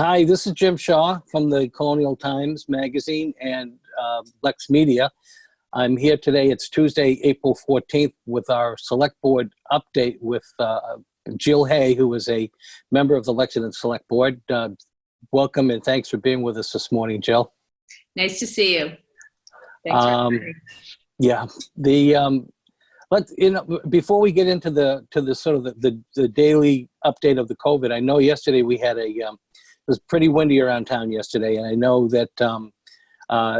Hi, this is Jim Shaw from the Colonial Times Magazine and LexMedia. I'm here today. It's Tuesday, April 14th, with our Select Board update with Jill Hay, who is a member of the Lexington Select Board. Welcome and thanks for being with us this morning, Jill. Nice to see you. Thanks for having me. Yeah, before we get into the sort of the daily update of the COVID, I know yesterday we had it was pretty windy around town yesterday, and I know that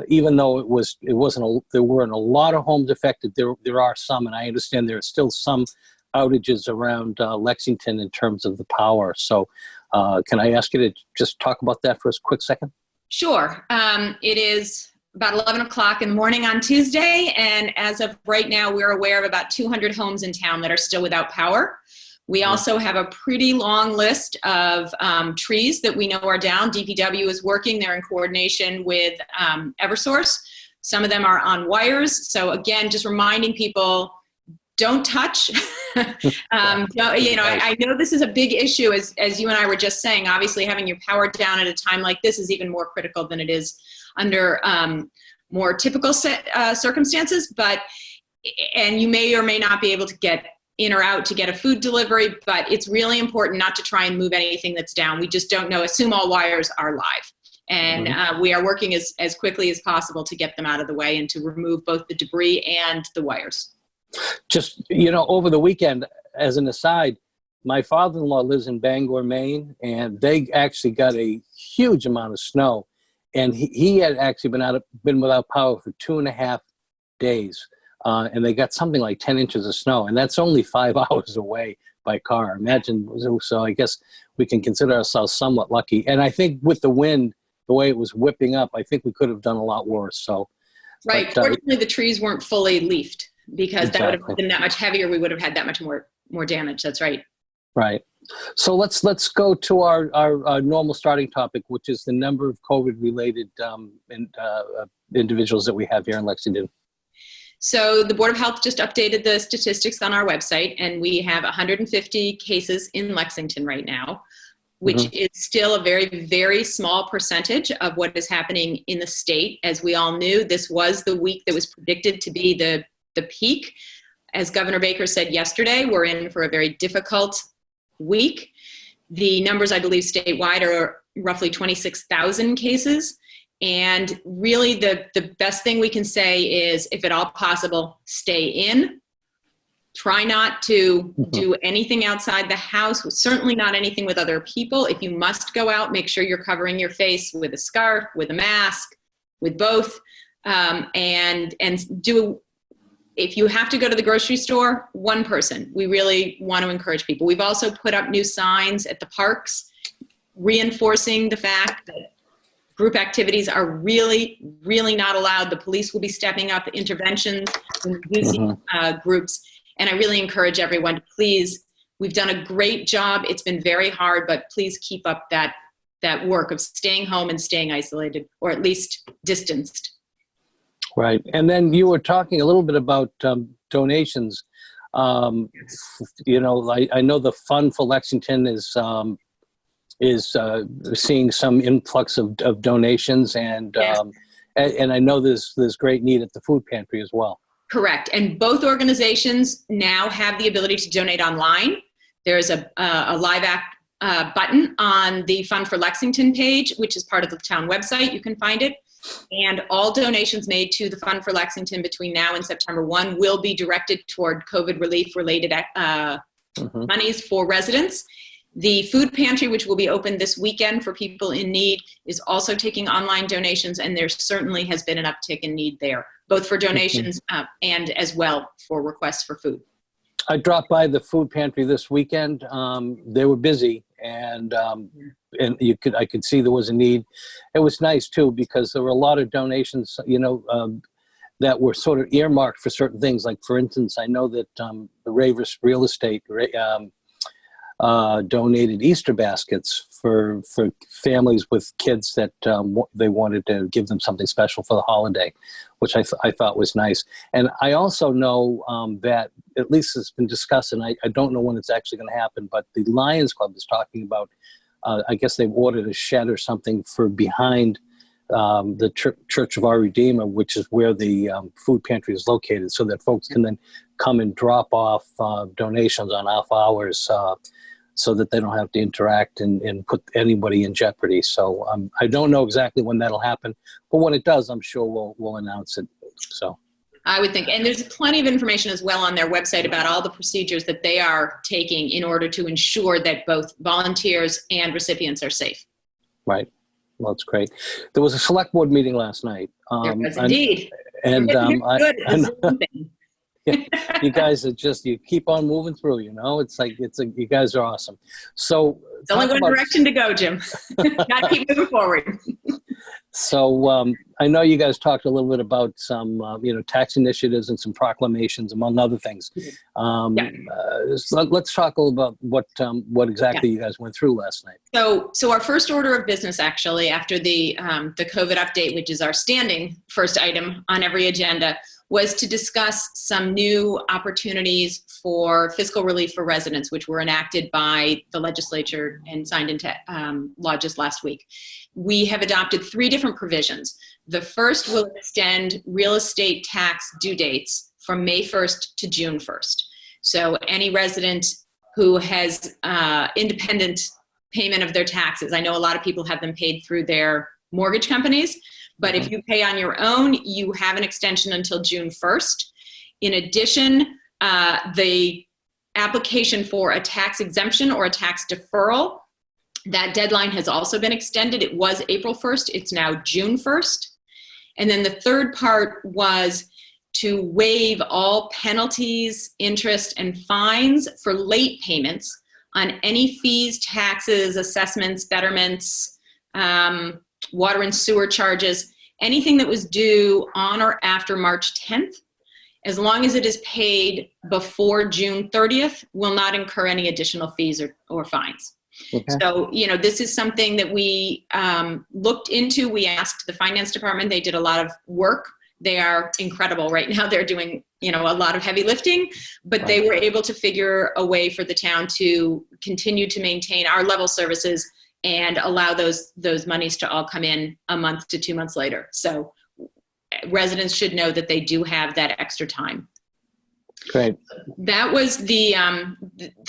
even though there weren't a lot of homes affected, there are some, and I understand there are still some outages around Lexington in terms of the power. So can I ask you to just talk about that for a quick second? Sure. It is about 11 o'clock in the morning on Tuesday, and as of right now, we're aware of about 200 homes in town that are still without power. We also have a pretty long list of trees that we know are down. DPW is working. They're in coordination with Eversource. Some of them are on wires. So again, just reminding people, don't touch. I know this is a big issue, as you and I were just saying. Obviously, having your power down at a time like this is even more critical than it is under more typical circumstances. And you may or may not be able to get in or out to get a food delivery, but it's really important not to try and move anything that's down. We just don't know. Assume all wires are live. And we are working as quickly as possible to get them out of the way and to remove both the debris and the wires. Just, over the weekend, as an aside, my father-in-law lives in Bangor, Maine, and they actually got a huge amount of snow. And he had actually been without power for 2.5 days. And they got something like 10 inches of snow, and that's only 5 hours away by car. Imagine, so I guess we can consider ourselves somewhat lucky. And I think with the wind, the way it was whipping up, I think we could have done a lot worse. So, right. Fortunately, the trees weren't fully leafed, because exactly. That would have been that much heavier. We would have had that much more damage. That's right. Right. So let's go to our normal starting topic, which is the number of COVID-related individuals that we have here in Lexington. So the Board of Health just updated the statistics on our website, and we have 150 cases in Lexington right now, which is still a very, very small percentage of what is happening in the state. As we all knew, this was the week that was predicted to be the peak. As Governor Baker said yesterday, we're in for a very difficult week. The numbers, I believe, statewide are roughly 26,000 cases. And really the best thing we can say is, if at all possible, stay in. Try not to do anything outside the house, certainly not anything with other people. If you must go out, make sure you're covering your face with a scarf, with a mask, with both. And if you have to go to the grocery store, one person. We really want to encourage people. We've also put up new signs at the parks, reinforcing the fact that group activities are really, really not allowed. The police will be stepping up interventions in reducing groups. And I really encourage everyone to please, we've done a great job. It's been very hard, but please keep up that work of staying home and staying isolated, or at least distanced. Right. And then you were talking a little bit about donations. I know the Fund for Lexington is seeing some influx of donations, and and I know there's great need at the food pantry as well. Correct. And both organizations now have the ability to donate online. There's a Live Act button on the Fund for Lexington page, which is part of the town website. You can find it. And all donations made to the Fund for Lexington between now and September 1 will be directed toward COVID relief related monies for residents. The food pantry, which will be open this weekend for people in need, is also taking online donations, and there certainly has been an uptick in need there, both for donations and as well for requests for food. I dropped by the food pantry this weekend. They were busy, and I could see there was a need. It was nice too, because there were a lot of donations, that were sort of earmarked for certain things. Like, for instance, I know that the Ravers Real Estate donated Easter baskets for families with kids that they wanted to give them something special for the holiday, which I thought was nice. And I also know that, at least it's been discussed, and I don't know when it's actually going to happen, but the Lions Club is talking about I guess they've ordered a shed or something for behind the Church of Our Redeemer, which is where the food pantry is located, so that folks can then come and drop off donations on off hours, so that they don't have to interact and put anybody in jeopardy. So I don't know exactly when that'll happen, but when it does, I'm sure we'll announce it. So I would think, and there's plenty of information as well on their website about all the procedures that they are taking in order to ensure that both volunteers and recipients are safe. Right. Well, that's great. There was a select board meeting last night. There was indeed. And good. you guys are you keep on moving through, it's you guys are awesome. So it's only one direction to go, Jim. Gotta keep moving forward. So I know you guys talked a little bit about some, tax initiatives and some proclamations, among other things. So let's talk a little about what exactly you guys went through last night. So our first order of business, actually, after the COVID update, which is our standing first item on every agenda, was to discuss some new opportunities for fiscal relief for residents, which were enacted by the legislature and signed into law just last week. We have adopted 3 different provisions. The first will extend real estate tax due dates from May 1st to June 1st. So any resident who has independent payment of their taxes, I know a lot of people have them paid through their mortgage companies, but if you pay on your own, you have an extension until June 1st. In addition, the application for a tax exemption or a tax deferral, that deadline has also been extended. It was April 1st. It's now June 1st. And then the third part was to waive all penalties, interest, and fines for late payments on any fees, taxes, assessments, betterments, water and sewer charges, anything that was due on or after March 10th, as long as it is paid before June 30th, will not incur any additional fees or fines. Okay. So, this is something that we looked into. We asked the finance department. They did a lot of work. They are incredible right now. They're doing, a lot of heavy lifting, but they were able to figure a way for the town to continue to maintain our level services and allow those monies to all come in a month to 2 months later. So residents should know that they do have that extra time. Great. That was the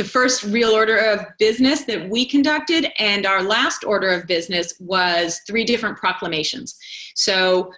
first real order of business that we conducted, and our last order of business was 3 different proclamations. So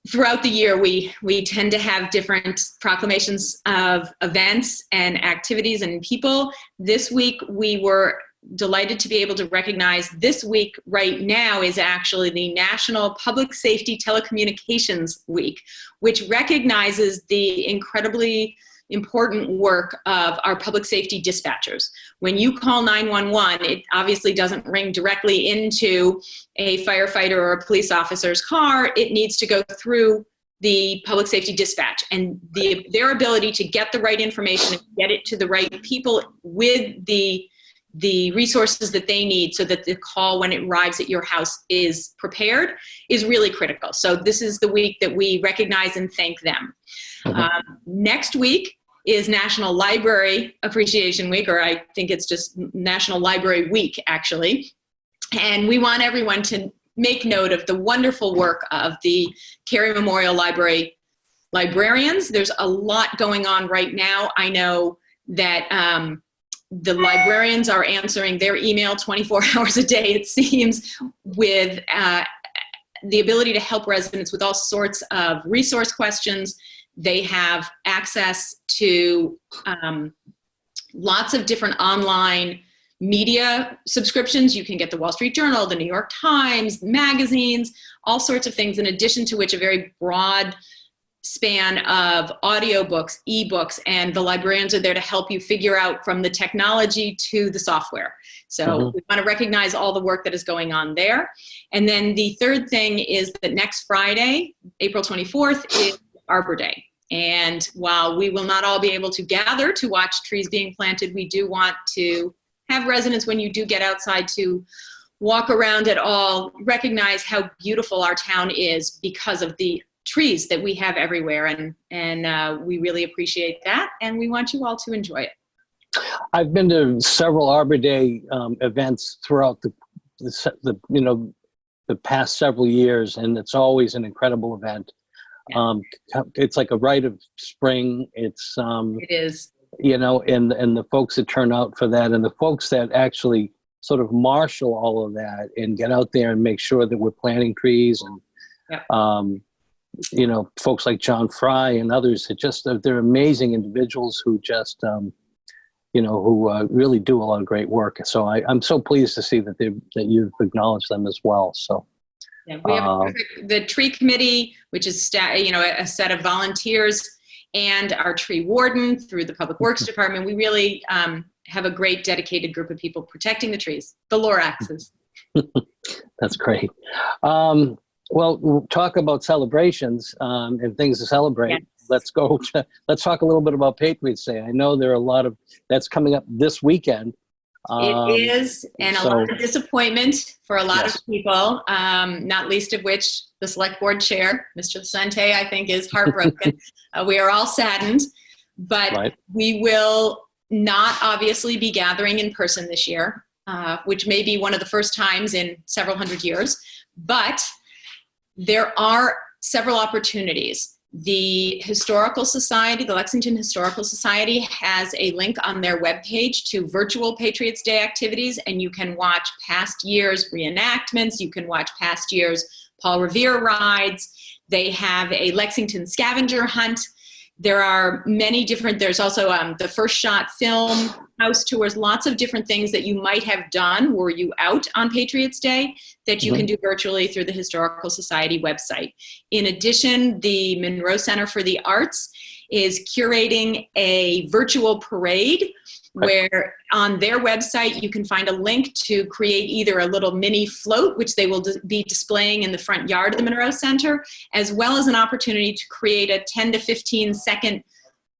throughout the year, we tend to have different proclamations of events and activities and people. This week, we were delighted to be able to recognize this week right now is actually the National Public Safety Telecommunications Week, which recognizes the incredibly important work of our public safety dispatchers. When you call 911, it obviously doesn't ring directly into a firefighter or a police officer's car. It needs to go through the public safety dispatch, and their ability to get the right information and get it to the right people with the resources that they need so that the call, when it arrives at your house, is prepared is really critical. So this is the week that we recognize and thank them. Next week is National Library Appreciation Week, or I think it's just National Library Week, actually. And we want everyone to make note of the wonderful work of the Cary Memorial Library librarians. There's a lot going on right now. I know that the librarians are answering their email 24 hours a day, it seems, with the ability to help residents with all sorts of resource questions. They have access to lots of different online media subscriptions. You can get the Wall Street Journal, the New York Times, magazines, all sorts of things, in addition to which a very broad span of audiobooks, ebooks, and the librarians are there to help you figure out from the technology to the software. So we want to recognize all the work that is going on there. And then the third thing is that next Friday, April 24th, is Arbor Day. And while we will not all be able to gather to watch trees being planted, we do want to have residents, when you do get outside to walk around at all, recognize how beautiful our town is because of the trees that we have everywhere, and we really appreciate that, and we want you all to enjoy it. I've been to several Arbor Day events throughout the past several years, and it's always an incredible event. Yeah. It's like a rite of spring. It's It is. and the folks that turn out for that, and the folks that actually sort of marshal all of that and get out there and make sure that we're planting trees, and Yep. folks like John Fry and others, they're amazing individuals who just who really do a lot of great work. So I'm so pleased to see that you've acknowledged them as well. So. Yeah, we have the tree committee, which is a set of volunteers, and our tree warden through the public works department. We really have a great dedicated group of people protecting the trees, the Loraxes. That's great. Well, we'll talk about celebrations and things to celebrate. Yes. Let's talk a little bit about Patriots Day. I know there are a lot of that's coming up this weekend. It is, and a lot of disappointment for a lot of people, not least of which the select board chair, Mr. Sante, I think is heartbroken. We are all saddened, but we will not obviously be gathering in person this year, which may be one of the first times in several hundred years, but there are several opportunities. The Historical Society, the Lexington Historical Society, has a link on their webpage to virtual Patriots Day activities, and you can watch past years' reenactments. You can watch past years' Paul Revere rides. They have a Lexington scavenger hunt. There are many different, there's also the First Shot film, house tours, lots of different things that you might have done were you out on Patriots Day that you can do virtually through the Historical Society website. In addition, the Monroe Center for the Arts is curating a virtual parade where on their website you can find a link to create either a little mini float, which they will be displaying in the front yard of the Monroe Center, as well as an opportunity to create a 10 to 15 second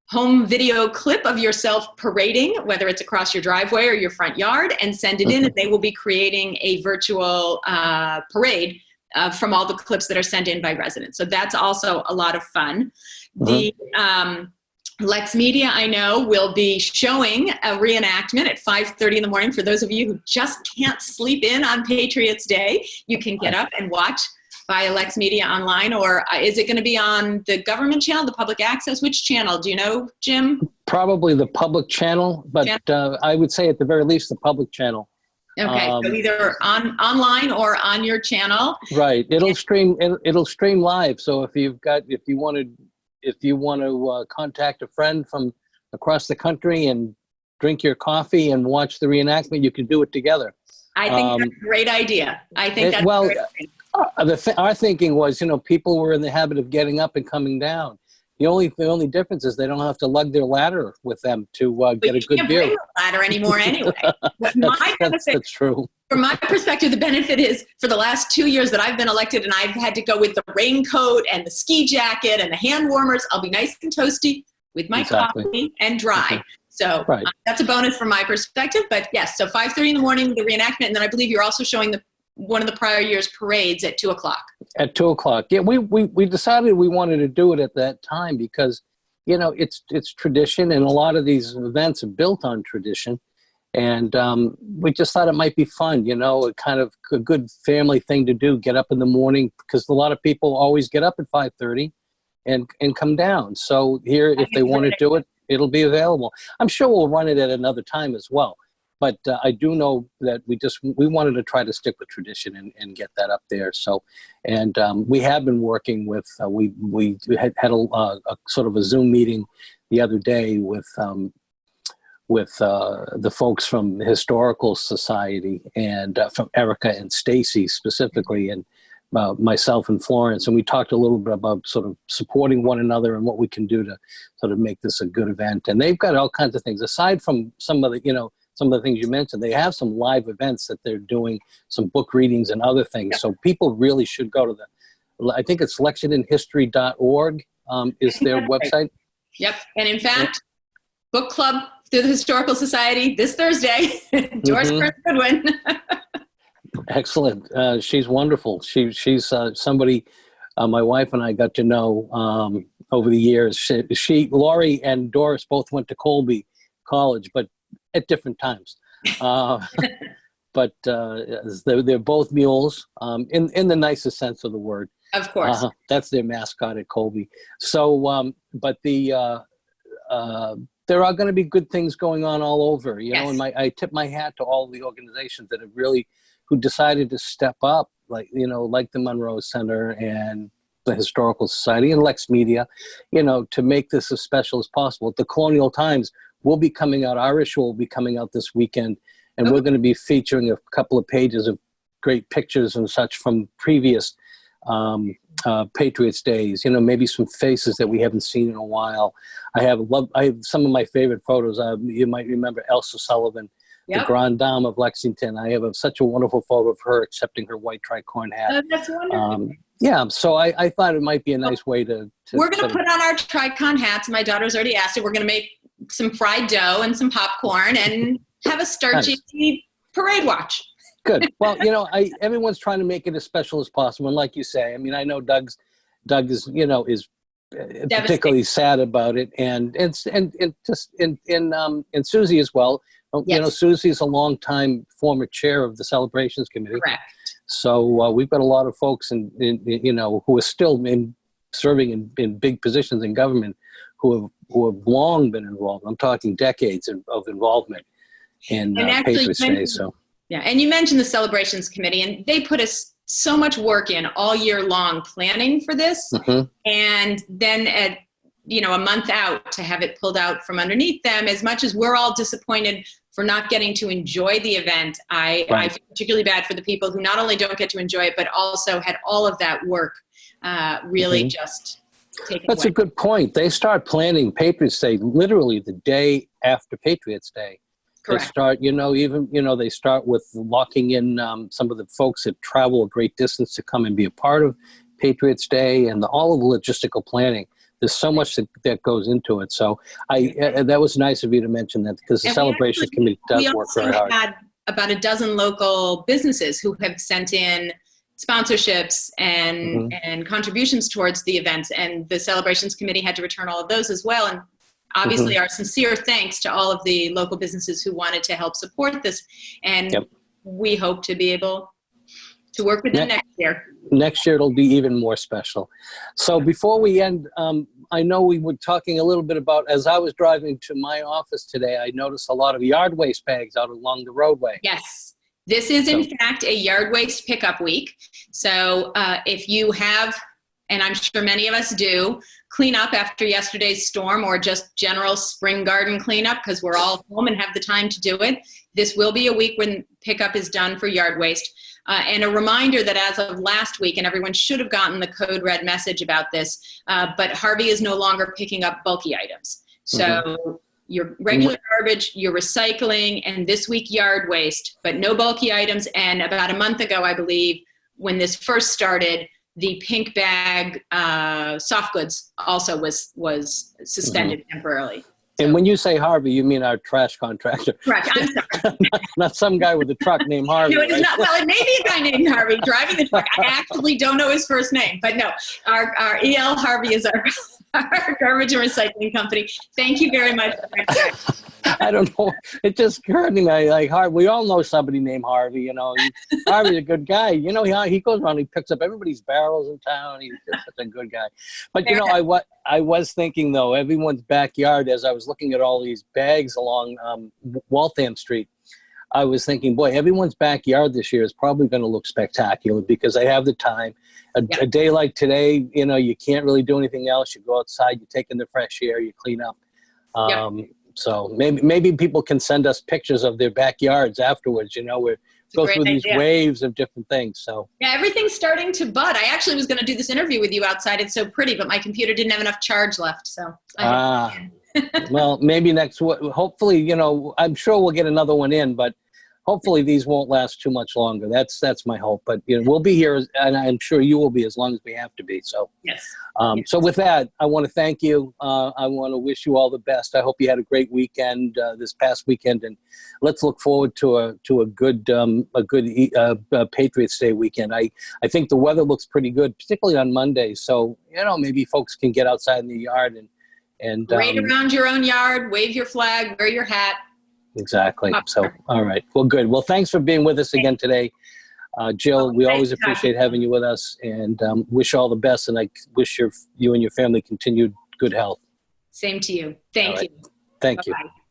home video clip of yourself parading, whether it's across your driveway or your front yard, and send it in, and they will be creating a virtual parade from all the clips that are sent in by residents. So that's also a lot of fun. The LexMedia, I know, will be showing a reenactment at 5:30 in the morning. For those of you who just can't sleep in on Patriots Day, you can get up and watch via LexMedia online, or is it going to be on the government channel, the public access? Which channel? Do you know, Jim? Probably the public channel, but I would say at the very least the public channel. Okay, so either online or on your channel. Right. It'll stream live. So if you want to contact a friend from across the country and drink your coffee and watch the reenactment, you can do it together. I think that's a great idea. I think that's a great idea. Our thinking was, people were in the habit of getting up and coming down. The only difference is they don't have to lug their ladder with them to get a good view. Bring the ladder anymore anyway. That's true. From my perspective, the benefit is for the last 2 years that I've been elected and I've had to go with the raincoat and the ski jacket and the hand warmers, I'll be nice and toasty with my coffee and dry. So that's a bonus from my perspective. But yes, so 5:30 in the morning, the reenactment, and then I believe you're also showing one of the prior year's parades at 2:00. At 2:00, yeah. We decided we wanted to do it at that time because, it's tradition, and a lot of these events are built on tradition, and we just thought it might be fun, kind of a good family thing to do. Get up in the morning because a lot of people always get up at 5:30 and come down. So here, if they want to do it, it'll be available. I'm sure we'll run it at another time as well. But I do know that we wanted to try to stick with tradition and get that up there. So, and we have been working with, we had a sort of a Zoom meeting the other day with the folks from the Historical Society and from Erica and Stacy specifically, and myself and Florence. And we talked a little bit about sort of supporting one another and what we can do to sort of make this a good event. And they've got all kinds of things aside from some of the things you mentioned. They have some live events that they're doing, some book readings and other things. Yep. So people really should go to I think it's lexingtonhistory.org is their website. Right. Yep. And in fact, book club through the Historical Society this Thursday. Doris Goodwin. Excellent. She's wonderful. She's somebody my wife and I got to know over the years. Laurie and Doris both went to Colby College, but at different times. but they're both mules, in the nicest sense of the word. Of course. That's their mascot at Colby. So, but there are going to be good things going on all over, you know, and I tip my hat to all the organizations that have really, who decided to step up, like, you know, like the Monroe Center and the Historical Society and LexMedia, you know, to make this as special as possible. The Colonial Times will be coming out, our issue will be coming out this weekend, and we're going to be featuring a couple of pages of great pictures and such from previous Patriots days, you know, maybe some faces that we haven't seen in a while. I have some of my favorite photos. You might remember Elsa Sullivan, the Grande Dame of Lexington. I have such a wonderful photo of her accepting her white tricorn hat. Oh, that's wonderful. Yeah, so I thought it might be a nice way to we're going to put on our tricon hats. My daughter's already asked it. We're going to make some fried dough and some popcorn and have a starchy parade watch. Good. Well, you know, everyone's trying to make it as special as possible. And like you say, I mean, I know Doug is, you know, is particularly sad about it, and Susie as well. You know, Susie is a longtime former chair of the celebrations committee. Correct. So we've got a lot of folks, you know, who are still serving in big positions in government, who have long been involved. I'm talking decades of involvement in Patriots Day. So. Yeah, and you mentioned the Celebrations Committee, and they put so much work in all year long planning for this, and then at, you know, a month out to have it pulled out from underneath them. As much as we're all disappointed for not getting to enjoy the event, I feel particularly bad for the people who not only don't get to enjoy it, but also had all of that work really just taken That's away. a good point. They start planning Patriots Day literally the day after Patriots Day. Correct. They start, you know, they start with locking in some of the folks that travel a great distance to come and be a part of Patriots Day, and all of the logistical planning. There's so much that goes into it. So that was nice of you to mention that, because the Celebrations Committee does work very hard. We also had about a dozen local businesses who have sent in sponsorships and contributions towards the events, and the Celebrations Committee had to return all of those as well. And obviously, our sincere thanks to all of the local businesses who wanted to help support this. And we hope to be able to work with them next year. Next year, it'll be even more special. So before we end, I know we were talking a little bit about, as I was driving to my office today, I noticed a lot of yard waste bags out along the roadway. Yes. This is, in fact, a yard waste pickup week. So if you have, and I'm sure many of us do, clean up after yesterday's storm, or just general spring garden cleanup because we're all home and have the time to do it, this will be a week when pickup is done for yard waste. And a reminder that as of last week, and everyone should have gotten the code red message about this, but Harvey is no longer picking up bulky items. So your regular garbage, your recycling, and this week yard waste, but no bulky items. And about a month ago, I believe, when this first started, the pink bag soft goods also was suspended temporarily. And when you say Harvey, you mean our trash contractor. Correct. I'm sorry. not some guy with a truck named Harvey. No, it is not. Well, it may be a guy named Harvey driving the truck. I actually don't know his first name, but no, our E.L. Harvey is our garbage and recycling company. Thank you very much. I don't know. It just occurred to me, like Harvey. We all know somebody named Harvey. You know, Harvey's a good guy. You know, he goes around, he picks up everybody's barrels in town. He's just such a good guy. But you know, I was thinking though, everyone's backyard. As I was looking at all these bags along Waltham Street, I was thinking, boy, everyone's backyard this year is probably going to look spectacular because they have the time. A day like today, you know, you can't really do anything else. You go outside, you take in the fresh air, you clean up. So maybe people can send us pictures of their backyards afterwards. You know, we go through these waves of different things. So yeah, everything's starting to bud. I actually was going to do this interview with you outside. It's so pretty, but my computer didn't have enough charge left. So well, maybe hopefully, you know, I'm sure we'll get another one in, but hopefully these won't last too much longer. That's my hope. But you know, we'll be here, and I'm sure you will be as long as we have to be. So so with that, I want to thank you. I want to wish you all the best. I hope you had a great weekend this past weekend, and let's look forward to a good Patriots Day weekend. I think the weather looks pretty good, particularly on Monday. So you know, maybe folks can get outside in the yard and parade around your own yard, wave your flag, wear your hat. Exactly. So, all right. Well, good. Well, thanks for being with us again today. Jill, we always appreciate having you with us, and wish you all the best, and I wish you and your family continued good health. Same to you. Thank you. Thank you. Bye-bye.